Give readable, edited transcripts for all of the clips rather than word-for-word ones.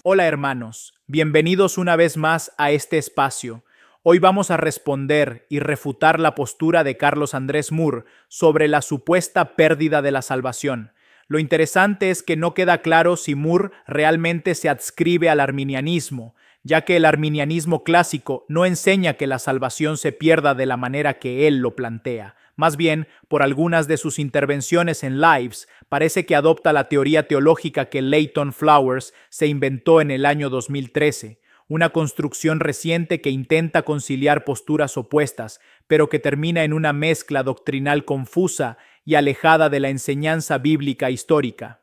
Hola hermanos, bienvenidos una vez más a este espacio. Hoy vamos a responder y refutar la postura de Carlos Andrés Moore sobre la supuesta pérdida de la salvación. Lo interesante es que no queda claro si Moore realmente se adscribe al arminianismo, ya que el arminianismo clásico no enseña que la salvación se pierda de la manera que él lo plantea. Más bien, por algunas de sus intervenciones en lives, parece que adopta la teoría teológica que Leighton Flowers se inventó en el año 2013, una construcción reciente que intenta conciliar posturas opuestas, pero que termina en una mezcla doctrinal confusa y alejada de la enseñanza bíblica histórica.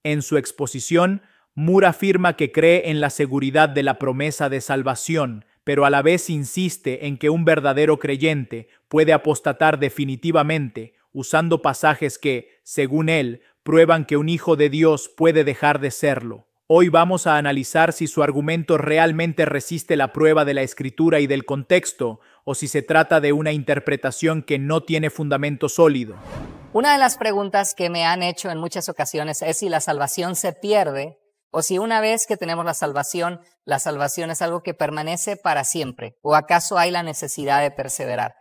En su exposición, Moore afirma que cree en la seguridad de la promesa de salvación, pero a la vez insiste en que un verdadero creyente puede apostatar definitivamente usando pasajes que, según él, prueban que un hijo de Dios puede dejar de serlo. Hoy vamos a analizar si su argumento realmente resiste la prueba de la Escritura y del contexto, o si se trata de una interpretación que no tiene fundamento sólido. Una de las preguntas que me han hecho en muchas ocasiones es si la salvación se pierde o si una vez que tenemos la salvación es algo que permanece para siempre, o acaso hay la necesidad de perseverar.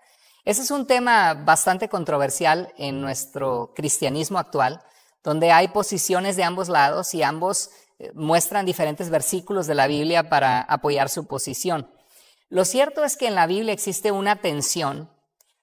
Ese es un tema bastante controversial en nuestro cristianismo actual, donde hay posiciones de ambos lados y ambos muestran diferentes versículos de la Biblia para apoyar su posición. Lo cierto es que en la Biblia existe una tensión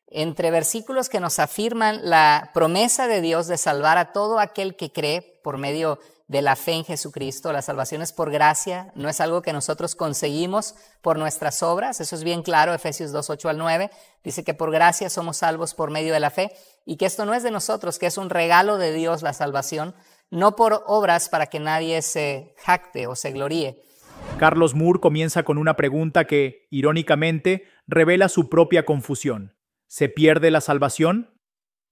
entre versículos que nos afirman la promesa de Dios de salvar a todo aquel que cree por medio de la fe en Jesucristo. La salvación es por gracia, no es algo que nosotros conseguimos por nuestras obras. Eso es bien claro, Efesios 2, 8 al 9. Dice que por gracia somos salvos por medio de la fe y que esto no es de nosotros, que es un regalo de Dios la salvación, no por obras para que nadie se jacte o se gloríe. Carlos Moore comienza con una pregunta que, irónicamente, revela su propia confusión. ¿Se pierde la salvación?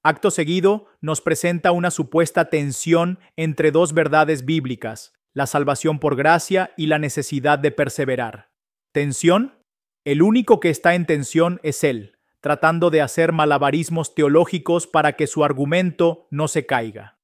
Acto seguido, nos presenta una supuesta tensión entre dos verdades bíblicas, la salvación por gracia y la necesidad de perseverar. ¿Tensión? El único que está en tensión es él, tratando de hacer malabarismos teológicos para que su argumento no se caiga.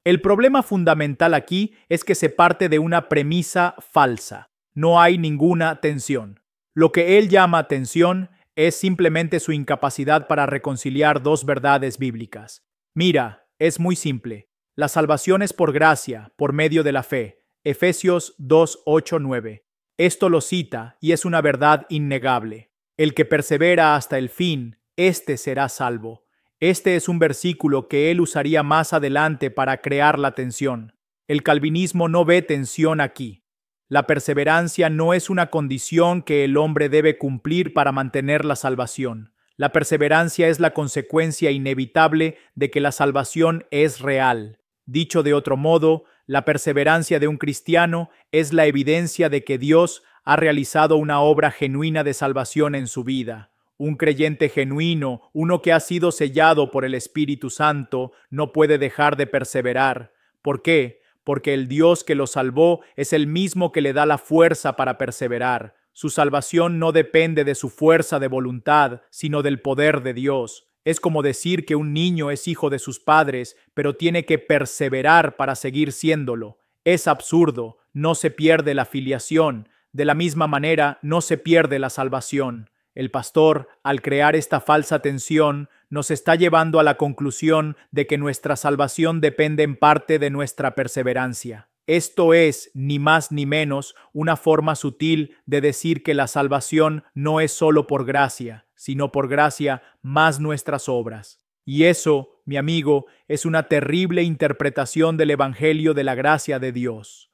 El problema fundamental aquí es que se parte de una premisa falsa. No hay ninguna tensión. Lo que él llama tensión es simplemente su incapacidad para reconciliar dos verdades bíblicas. Mira, es muy simple. La salvación es por gracia, por medio de la fe. Efesios 2, 8, 9. Esto lo cita y es una verdad innegable. El que persevera hasta el fin, éste será salvo. Este es un versículo que él usaría más adelante para crear la tensión. El calvinismo no ve tensión aquí. La perseverancia no es una condición que el hombre debe cumplir para mantener la salvación. La perseverancia es la consecuencia inevitable de que la salvación es real. Dicho de otro modo, la perseverancia de un cristiano es la evidencia de que Dios ha realizado una obra genuina de salvación en su vida. Un creyente genuino, uno que ha sido sellado por el Espíritu Santo, no puede dejar de perseverar. ¿Por qué? Porque el Dios que lo salvó es el mismo que le da la fuerza para perseverar. Su salvación no depende de su fuerza de voluntad, sino del poder de Dios. Es como decir que un niño es hijo de sus padres, pero tiene que perseverar para seguir siéndolo. Es absurdo, no se pierde la filiación. De la misma manera, no se pierde la salvación. El pastor, al crear esta falsa tensión, nos está llevando a la conclusión de que nuestra salvación depende en parte de nuestra perseverancia. Esto es, ni más ni menos, una forma sutil de decir que la salvación no es solo por gracia, sino por gracia más nuestras obras. Y eso, mi amigo, es una terrible interpretación del Evangelio de la gracia de Dios.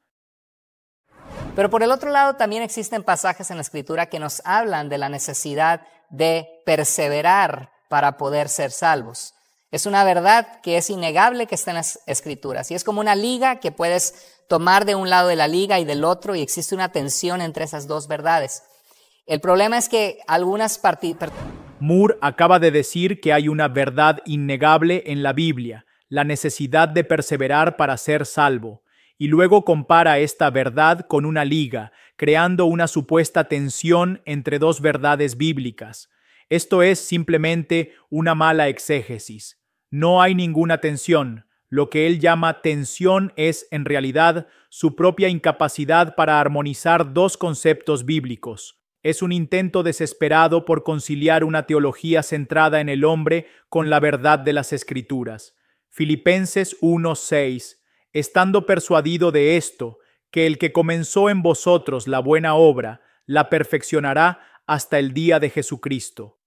Pero por el otro lado también existen pasajes en la Escritura que nos hablan de la necesidad de perseverar para poder ser salvos. Es una verdad que es innegable que está en las Escrituras. Y es como una liga que puedes tomar de un lado de la liga y del otro y existe una tensión entre esas dos verdades. El problema es que algunas Moore acaba de decir que hay una verdad innegable en la Biblia, la necesidad de perseverar para ser salvo. Y luego compara esta verdad con una liga, creando una supuesta tensión entre dos verdades bíblicas. Esto es simplemente una mala exégesis. No hay ninguna tensión. Lo que él llama tensión es, en realidad, su propia incapacidad para armonizar dos conceptos bíblicos. Es un intento desesperado por conciliar una teología centrada en el hombre con la verdad de las Escrituras. Filipenses 1:6. Estando persuadido de esto, que el que comenzó en vosotros la buena obra, la perfeccionará hasta el día de Jesucristo.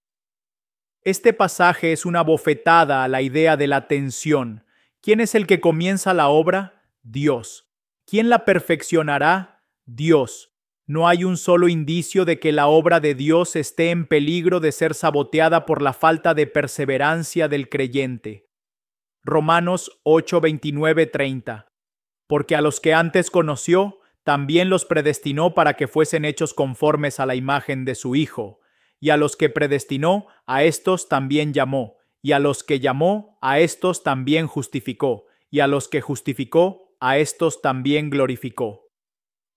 Este pasaje es una bofetada a la idea de la tensión. ¿Quién es el que comienza la obra? Dios. ¿Quién la perfeccionará? Dios. No hay un solo indicio de que la obra de Dios esté en peligro de ser saboteada por la falta de perseverancia del creyente. Romanos 8:29-30. Porque a los que antes conoció, también los predestinó para que fuesen hechos conformes a la imagen de su Hijo. Y a los que predestinó, a éstos también llamó. Y a los que llamó, a éstos también justificó. Y a los que justificó, a éstos también glorificó.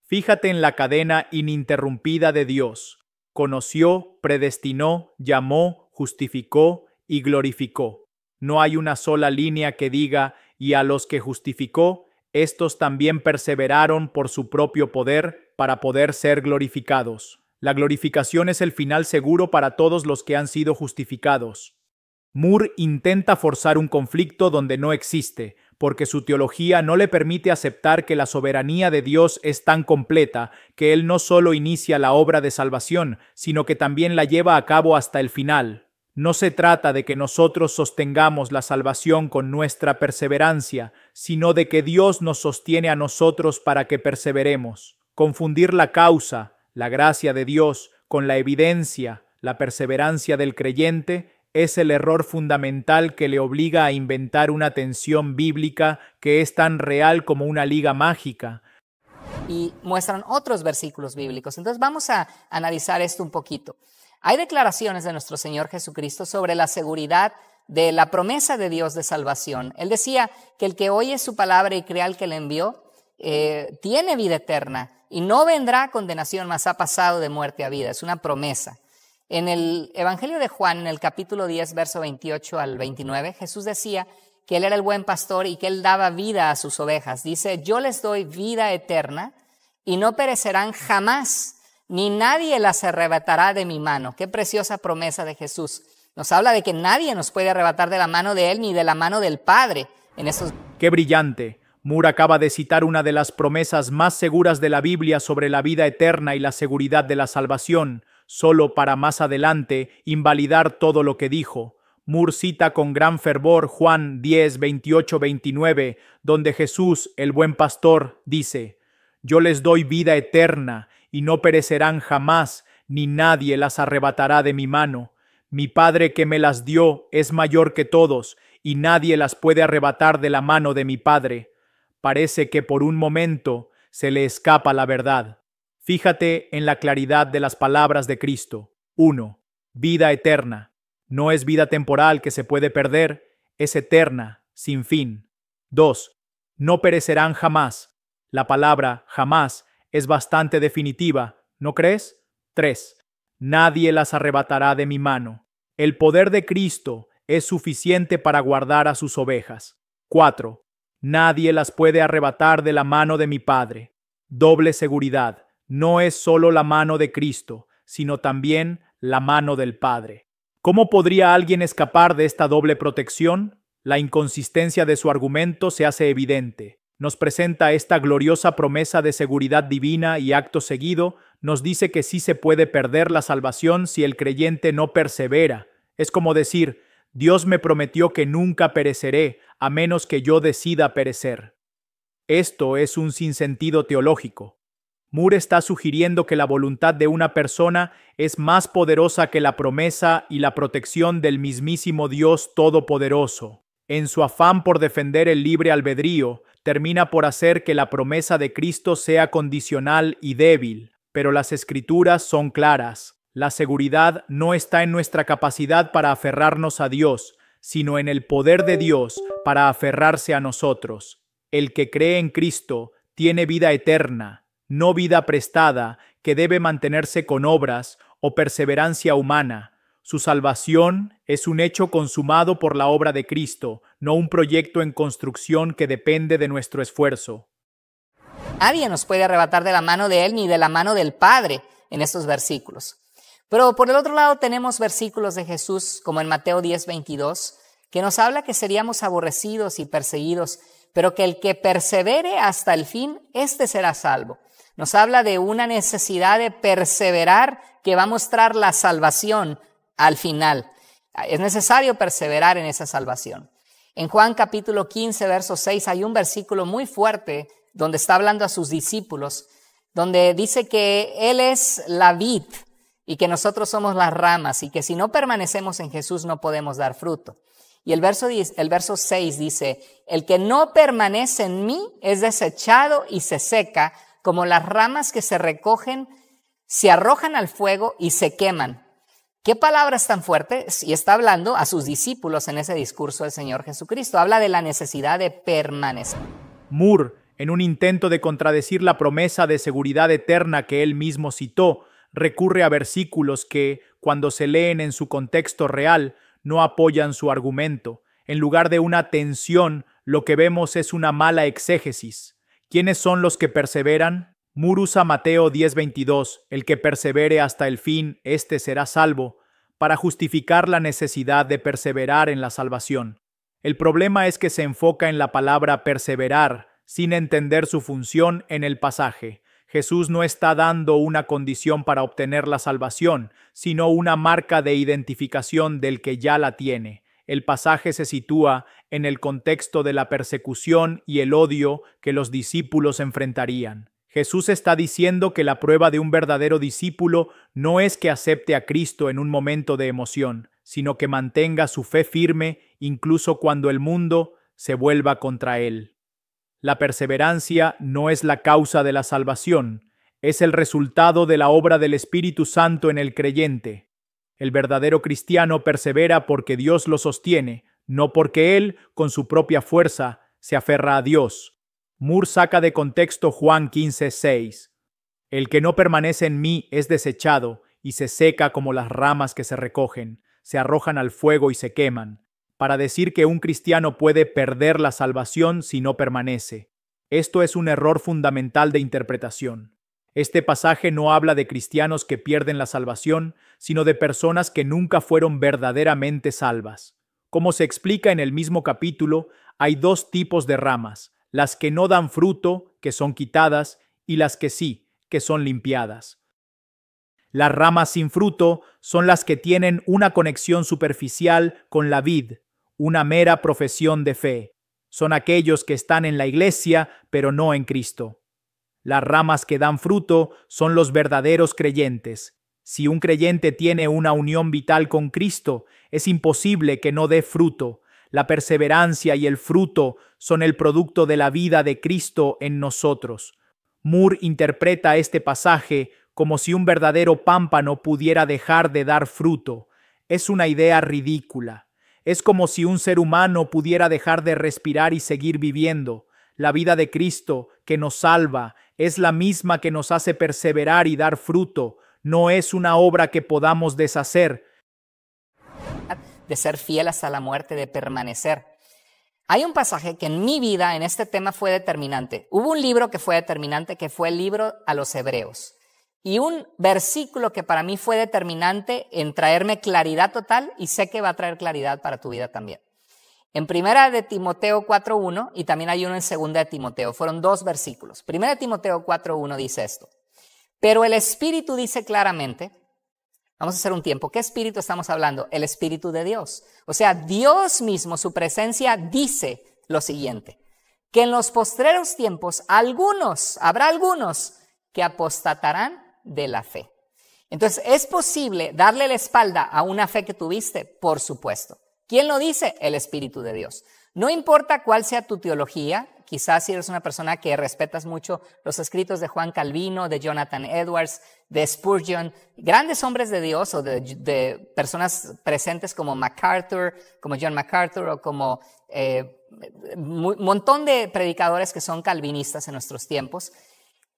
Fíjate en la cadena ininterrumpida de Dios. Conoció, predestinó, llamó, justificó y glorificó. No hay una sola línea que diga, y a los que justificó, estos también perseveraron por su propio poder para poder ser glorificados. La glorificación es el final seguro para todos los que han sido justificados. Moore intenta forzar un conflicto donde no existe, porque su teología no le permite aceptar que la soberanía de Dios es tan completa que Él no solo inicia la obra de salvación, sino que también la lleva a cabo hasta el final. No se trata de que nosotros sostengamos la salvación con nuestra perseverancia, sino de que Dios nos sostiene a nosotros para que perseveremos. Confundir la causa, la gracia de Dios, con la evidencia, la perseverancia del creyente, es el error fundamental que le obliga a inventar una tensión bíblica que es tan real como una liga mágica. Y muestran otros versículos bíblicos. Entonces vamos a analizar esto un poquito. Hay declaraciones de nuestro Señor Jesucristo sobre la seguridad de la promesa de Dios de salvación. Él decía que el que oye su palabra y crea al que le envió, tiene vida eterna y no vendrá a condenación, mas ha pasado de muerte a vida. Es una promesa. En el Evangelio de Juan, en el capítulo 10, verso 28 al 29, Jesús decía que Él era el buen pastor y que Él daba vida a sus ovejas. Dice, yo les doy vida eterna y no perecerán jamás, ni nadie las arrebatará de mi mano. Qué preciosa promesa de Jesús. Nos habla de que nadie nos puede arrebatar de la mano de Él ni de la mano del Padre. ¡Qué brillante! Moore acaba de citar una de las promesas más seguras de la Biblia sobre la vida eterna y la seguridad de la salvación, solo para más adelante invalidar todo lo que dijo. Moore cita con gran fervor Juan 10, 28, 29, donde Jesús, el buen pastor, dice, yo les doy vida eterna, y no perecerán jamás, ni nadie las arrebatará de mi mano. Mi Padre que me las dio es mayor que todos, y nadie las puede arrebatar de la mano de mi Padre. Parece que por un momento se le escapa la verdad. Fíjate en la claridad de las palabras de Cristo. 1. Vida eterna. No es vida temporal que se puede perder, es eterna, sin fin. 2. No perecerán jamás. La palabra jamás es bastante definitiva, ¿no crees? 3. Nadie las arrebatará de mi mano. El poder de Cristo es suficiente para guardar a sus ovejas. 4. Nadie las puede arrebatar de la mano de mi Padre. Doble seguridad. No es solo la mano de Cristo, sino también la mano del Padre. ¿Cómo podría alguien escapar de esta doble protección? La inconsistencia de su argumento se hace evidente. Nos presenta esta gloriosa promesa de seguridad divina y acto seguido nos dice que sí se puede perder la salvación si el creyente no persevera. Es como decir, Dios me prometió que nunca pereceré a menos que yo decida perecer. Esto es un sinsentido teológico. Moore está sugiriendo que la voluntad de una persona es más poderosa que la promesa y la protección del mismísimo Dios Todopoderoso. En su afán por defender el libre albedrío, termina por hacer que la promesa de Cristo sea condicional y débil, pero las Escrituras son claras. La seguridad no está en nuestra capacidad para aferrarnos a Dios, sino en el poder de Dios para aferrarse a nosotros. El que cree en Cristo tiene vida eterna, no vida prestada que debe mantenerse con obras o perseverancia humana. Su salvación es un hecho consumado por la obra de Cristo, no un proyecto en construcción que depende de nuestro esfuerzo. Nadie nos puede arrebatar de la mano de Él ni de la mano del Padre en estos versículos. Pero por el otro lado tenemos versículos de Jesús, como en Mateo 10:22, que nos habla que seríamos aborrecidos y perseguidos, pero que el que persevere hasta el fin, éste será salvo. Nos habla de una necesidad de perseverar que va a mostrar la salvación al final. Es necesario perseverar en esa salvación. En Juan capítulo 15, verso 6, hay un versículo muy fuerte donde está hablando a sus discípulos, donde dice que Él es la vid y que nosotros somos las ramas y que si no permanecemos en Jesús no podemos dar fruto. Y el verso 6 dice, el que no permanece en mí es desechado y se seca, como las ramas que se recogen, se arrojan al fuego y se queman. ¿Qué palabras tan fuertes? Y está hablando a sus discípulos en ese discurso del Señor Jesucristo. Habla de la necesidad de permanecer. Moore, en un intento de contradecir la promesa de seguridad eterna que él mismo citó, recurre a versículos que, cuando se leen en su contexto real, no apoyan su argumento. En lugar de una tensión, lo que vemos es una mala exégesis. ¿Quiénes son los que perseveran? Moore usa Mateo 10:22, el que persevere hasta el fin, éste será salvo, para justificar la necesidad de perseverar en la salvación. El problema es que se enfoca en la palabra perseverar, sin entender su función en el pasaje. Jesús no está dando una condición para obtener la salvación, sino una marca de identificación del que ya la tiene. El pasaje se sitúa en el contexto de la persecución y el odio que los discípulos enfrentarían. Jesús está diciendo que la prueba de un verdadero discípulo no es que acepte a Cristo en un momento de emoción, sino que mantenga su fe firme incluso cuando el mundo se vuelva contra él. La perseverancia no es la causa de la salvación, es el resultado de la obra del Espíritu Santo en el creyente. El verdadero cristiano persevera porque Dios lo sostiene, no porque él, con su propia fuerza, se aferra a Dios. Moore saca de contexto Juan 15:6. El que no permanece en mí es desechado y se seca como las ramas que se recogen, se arrojan al fuego y se queman, para decir que un cristiano puede perder la salvación si no permanece. Esto es un error fundamental de interpretación. Este pasaje no habla de cristianos que pierden la salvación, sino de personas que nunca fueron verdaderamente salvas. Como se explica en el mismo capítulo, hay dos tipos de ramas: las que no dan fruto, que son quitadas, y las que sí, que son limpiadas. Las ramas sin fruto son las que tienen una conexión superficial con la vid, una mera profesión de fe. Son aquellos que están en la iglesia, pero no en Cristo. Las ramas que dan fruto son los verdaderos creyentes. Si un creyente tiene una unión vital con Cristo, es imposible que no dé fruto. La perseverancia y el fruto son el producto de la vida de Cristo en nosotros. Moore interpreta este pasaje como si un verdadero pámpano pudiera dejar de dar fruto. Es una idea ridícula. Es como si un ser humano pudiera dejar de respirar y seguir viviendo. La vida de Cristo, que nos salva, es la misma que nos hace perseverar y dar fruto. No es una obra que podamos deshacer. De ser fiel hasta la muerte, de permanecer. Hay un pasaje que en mi vida, en este tema, fue determinante. Hubo un libro que fue determinante, que fue el libro a los Hebreos. Y un versículo que para mí fue determinante en traerme claridad total, y sé que va a traer claridad para tu vida también. En 1 de Timoteo 4:1, y también hay uno en 2 de Timoteo, fueron dos versículos. 1 de Timoteo 4:1 dice esto: pero el Espíritu dice claramente, vamos a hacer un tiempo, ¿qué Espíritu estamos hablando? El Espíritu de Dios. O sea, Dios mismo, su presencia, dice lo siguiente: que en los postreros tiempos habrá algunos que apostatarán de la fe. Entonces, ¿es posible darle la espalda a una fe que tuviste? Por supuesto. ¿Quién lo dice? El Espíritu de Dios. No importa cuál sea tu teología, quizás si eres una persona que respetas mucho los escritos de Juan Calvino, de Jonathan Edwards, de Spurgeon, grandes hombres de Dios, o de personas presentes como MacArthur, como John MacArthur, o como un montón de predicadores que son calvinistas en nuestros tiempos.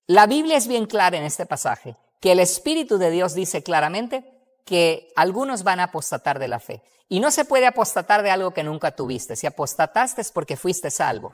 La Biblia es bien clara en este pasaje, que el Espíritu de Dios dice claramente que algunos van a apostatar de la fe. Y no se puede apostatar de algo que nunca tuviste. Si apostataste es porque fuiste salvo.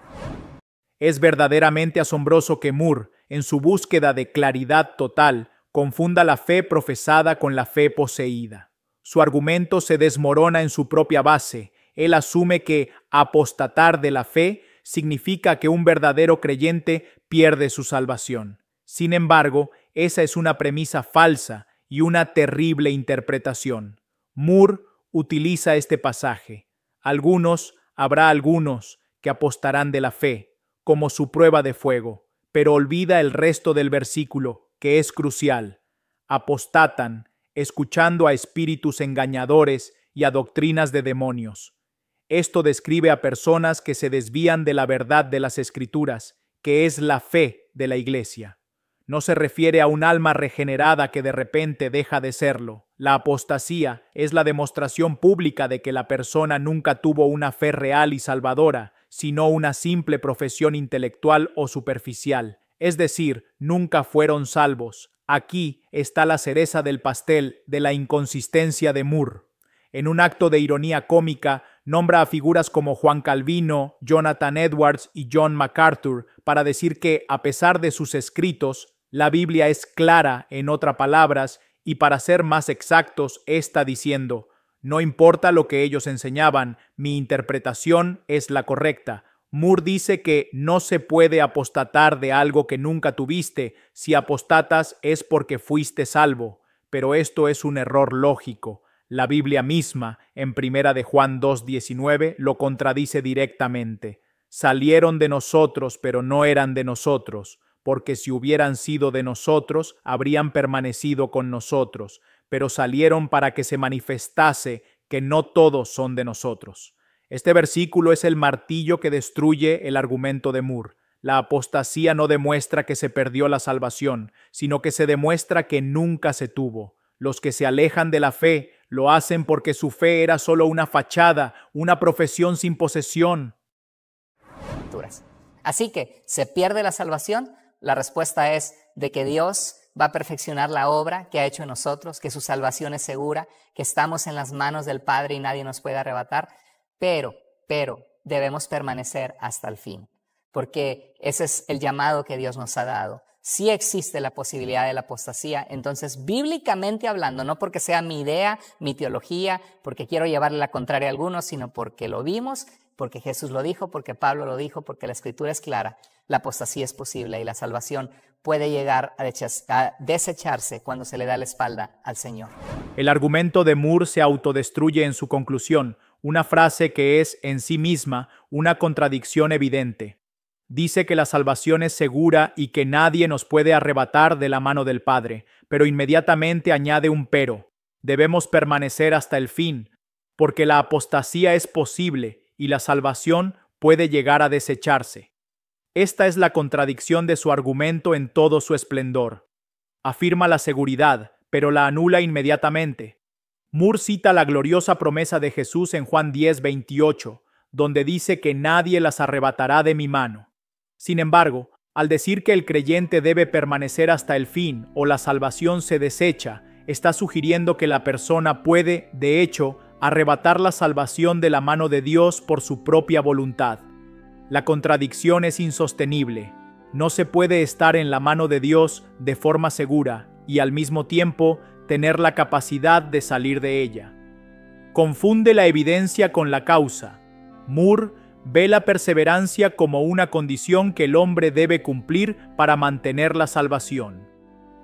Es verdaderamente asombroso que Moore, en su búsqueda de claridad total, confunda la fe profesada con la fe poseída. Su argumento se desmorona en su propia base. Él asume que apostatar de la fe significa que un verdadero creyente pierde su salvación. Sin embargo, esa es una premisa falsa y una terrible interpretación. Moore utiliza este pasaje. Habrá algunos que apostarán de la fe, como su prueba de fuego, pero olvida el resto del versículo, que es crucial. Apostatan, escuchando a espíritus engañadores y a doctrinas de demonios. Esto describe a personas que se desvían de la verdad de las Escrituras, que es la fe de la Iglesia. No se refiere a un alma regenerada que de repente deja de serlo. La apostasía es la demostración pública de que la persona nunca tuvo una fe real y salvadora, sino una simple profesión intelectual o superficial. Es decir, nunca fueron salvos. Aquí está la cereza del pastel de la inconsistencia de Moore. En un acto de ironía cómica, nombra a figuras como Juan Calvino, Jonathan Edwards y John MacArthur para decir que, a pesar de sus escritos, la Biblia es clara, en otras palabras, y para ser más exactos, está diciendo: no importa lo que ellos enseñaban, mi interpretación es la correcta. Moore dice que no se puede apostatar de algo que nunca tuviste. Si apostatas es porque fuiste salvo, pero esto es un error lógico. La Biblia misma, en 1 de Juan 2:19, lo contradice directamente. Salieron de nosotros, pero no eran de nosotros, porque si hubieran sido de nosotros, habrían permanecido con nosotros, pero salieron para que se manifestase que no todos son de nosotros. Este versículo es el martillo que destruye el argumento de Moore. La apostasía no demuestra que se perdió la salvación, sino que se demuestra que nunca se tuvo. Los que se alejan de la fe lo hacen porque su fe era solo una fachada, una profesión sin posesión. Así que, ¿se pierde la salvación? La respuesta es de que Dios va a perfeccionar la obra que ha hecho en nosotros, que su salvación es segura, que estamos en las manos del Padre y nadie nos puede arrebatar, pero debemos permanecer hasta el fin, porque ese es el llamado que Dios nos ha dado. Si existe la posibilidad de la apostasía, entonces bíblicamente hablando, no porque sea mi idea, mi teología, porque quiero llevarle la contraria a algunos, sino porque lo vimos, porque Jesús lo dijo, porque Pablo lo dijo, porque la Escritura es clara, la apostasía es posible y la salvación puede llegar a desecharse cuando se le da la espalda al Señor. El argumento de Moore se autodestruye en su conclusión, una frase que es en sí misma una contradicción evidente. Dice que la salvación es segura y que nadie nos puede arrebatar de la mano del Padre, pero inmediatamente añade un pero. Debemos permanecer hasta el fin, porque la apostasía es posible y la salvación puede llegar a desecharse. Esta es la contradicción de su argumento en todo su esplendor. Afirma la seguridad, pero la anula inmediatamente. Moore cita la gloriosa promesa de Jesús en Juan 10:28, donde dice que nadie las arrebatará de mi mano. Sin embargo, al decir que el creyente debe permanecer hasta el fin o la salvación se desecha, está sugiriendo que la persona puede, de hecho, arrebatar la salvación de la mano de Dios por su propia voluntad. La contradicción es insostenible. No se puede estar en la mano de Dios de forma segura y al mismo tiempo tener la capacidad de salir de ella. Confunde la evidencia con la causa. Moore ve la perseverancia como una condición que el hombre debe cumplir para mantener la salvación.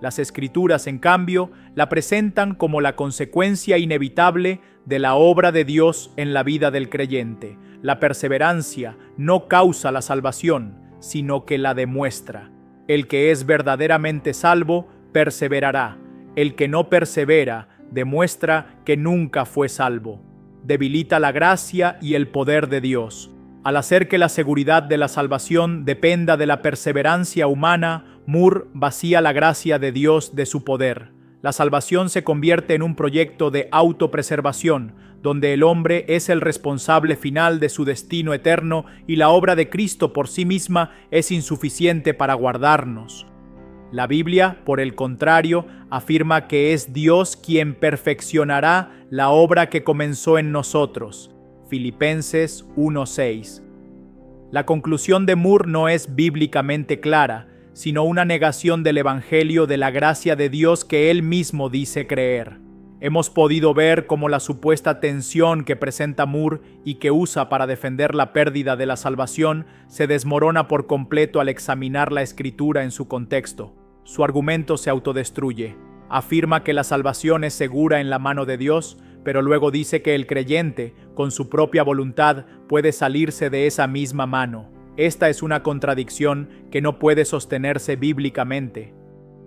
Las Escrituras, en cambio, la presentan como la consecuencia inevitable de la obra de Dios en la vida del creyente. La perseverancia no causa la salvación, sino que la demuestra. El que es verdaderamente salvo, perseverará. El que no persevera, demuestra que nunca fue salvo. Debilita la gracia y el poder de Dios. Al hacer que la seguridad de la salvación dependa de la perseverancia humana, Moore vacía la gracia de Dios de su poder. La salvación se convierte en un proyecto de autopreservación, donde el hombre es el responsable final de su destino eterno y la obra de Cristo por sí misma es insuficiente para guardarnos. La Biblia, por el contrario, afirma que es Dios quien perfeccionará la obra que comenzó en nosotros. Filipenses 1:6. La conclusión de Moore no es bíblicamente clara. sino una negación del Evangelio de la gracia de Dios que Él mismo dice creer. Hemos podido ver cómo la supuesta tensión que presenta Moore y que usa para defender la pérdida de la salvación se desmorona por completo al examinar la Escritura en su contexto. Su argumento se autodestruye. Afirma que la salvación es segura en la mano de Dios, pero luego dice que el creyente, con su propia voluntad, puede salirse de esa misma mano. Esta es una contradicción que no puede sostenerse bíblicamente.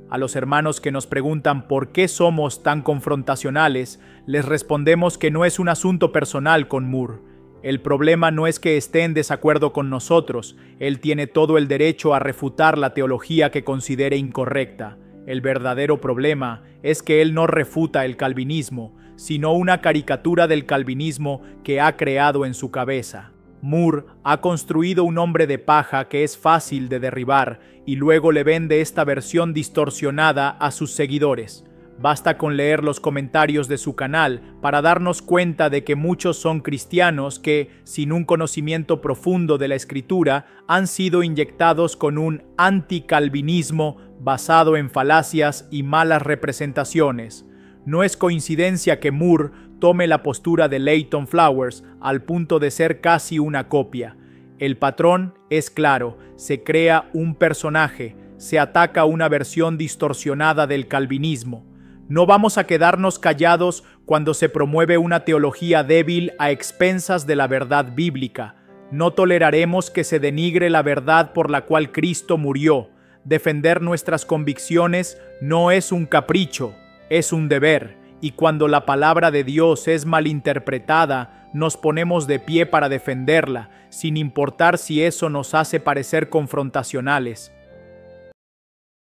A los hermanos que nos preguntan por qué somos tan confrontacionales, les respondemos que no es un asunto personal con Moore. El problema no es que esté en desacuerdo con nosotros, él tiene todo el derecho a refutar la teología que considere incorrecta. El verdadero problema es que él no refuta el calvinismo, sino una caricatura del calvinismo que ha creado en su cabeza. Moore ha construido un hombre de paja que es fácil de derribar y luego le vende esta versión distorsionada a sus seguidores. Basta con leer los comentarios de su canal para darnos cuenta de que muchos son cristianos que, sin un conocimiento profundo de la Escritura, han sido inyectados con un anticalvinismo basado en falacias y malas representaciones. No es coincidencia que Moore tome la postura de Leighton Flowers al punto de ser casi una copia. El patrón es claro, se crea un personaje, se ataca una versión distorsionada del calvinismo. No vamos a quedarnos callados cuando se promueve una teología débil a expensas de la verdad bíblica. No toleraremos que se denigre la verdad por la cual Cristo murió. Defender nuestras convicciones no es un capricho, es un deber. Y cuando la palabra de Dios es malinterpretada, nos ponemos de pie para defenderla, sin importar si eso nos hace parecer confrontacionales.